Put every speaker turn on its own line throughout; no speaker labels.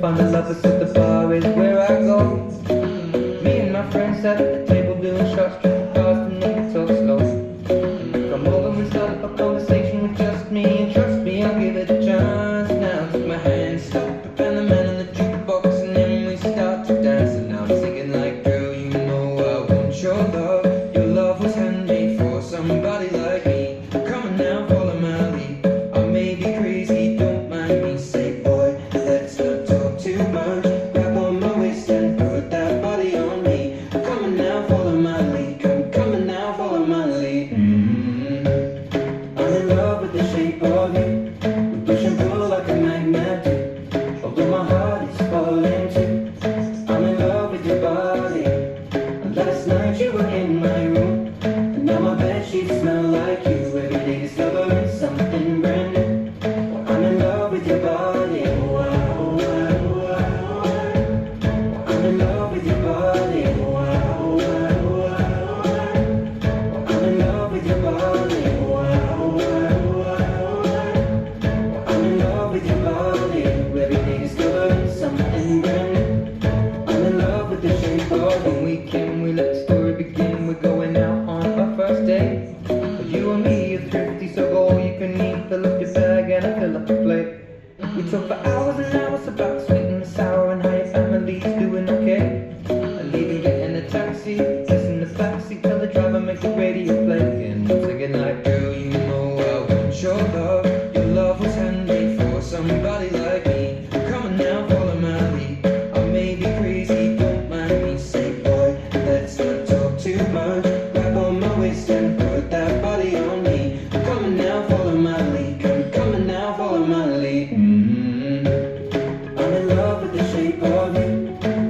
find the lovers at the bar is where I go. Me and my friends sat at the table doing shots, drinking cars, and then we talk slow. Come over and start up a conversation with just me, and trust me, I'll give it a chance. Now take my hand, stop, and the man on the jukebox, and then we start to dance. And now I'm singing like, girl, you know I want your love. Your love was handmade for somebody like me. Come on now, follow my lead. I may be crazy, don't mind me. Say, boy, let's not talk too much. Grab on my waist and put that body on me. Come on now, follow my lead. Come on now, follow my lead. I'm in love with the shape of you. We push and pull like a magnet do. Although my heart is falling too. I'm in love with your body. And last night you were in my room, and now my bedsheets smell like you. Every day discovering something brand new. I'm in love with your body. I'm in love with your body. I'm in love with your body. I'm in love with your body. Every day discovering something brand new. I'm in love with the shape of when we can. We let the story begin. We're going out on our first date. But you and me are thrifty, so go all you can eat. Fill up your bag and I fill up your plate. We talk for hours and hours about the sweet and the sour and how your family's doing okay. And even getting a taxi, listen the backseat, tell the driver make the radio play. And I'm singing like, girl, you know I want your love. Your love was handmade for somebody like me. Come on now, follow my lead. I may be crazy, don't mind me. Say, boy, let's not talk too much. Grab on my waist and put that body on me. Come on now, follow my lead. Come on now, follow my lead. I'm in love with the shape of you.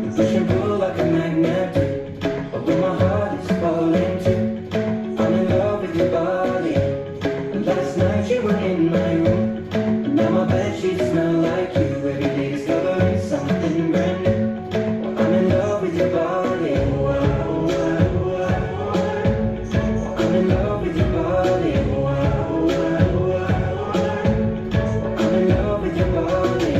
We push and pull like a magnet do. Although my heart is falling too. I'm in love with your body. And last night you were in my room, and now my bedsheets smell like you. Every day discovering something brand new. I'm in love with your body. I'm in love with your body. I'm in love with your body.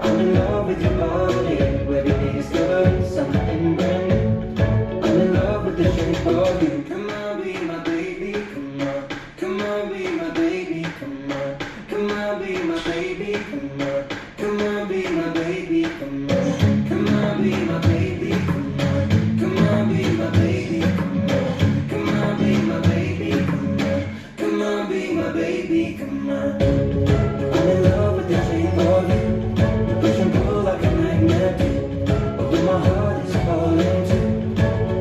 I'm in love with your body. Every day discovering something brand new. I'm in love with the shape of you. Come on, be my baby. Come on, come on, be my baby. Come on, come on, be my baby. Come on, come on, be my baby. Come on, come on, be my baby. Come on, come on, be my baby. Come on, come on, be my baby. Come on, come on, be my baby. Come on. I'm in love with the shape of you. We push and pull like a magnet do. Although my heart is falling too.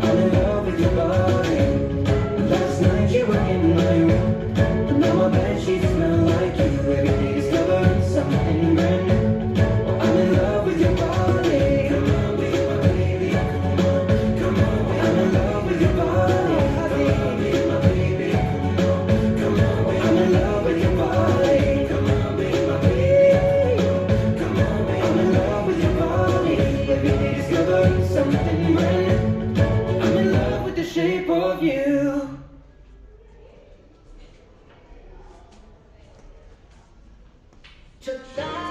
I'm in love with your body. Last night you were in my room, and now my bedsheets smell like you. Every day discovering something brand new. I'm in love with your body. Come on, be my baby. Come on, come on. I'm in love with your body. Come on, be my baby. Come on, come on. I'm in love with your body. Come on, be my baby. Come on, I'm in love with your body. Every day discovering something brand new. I'm in love with the shape of you.
July.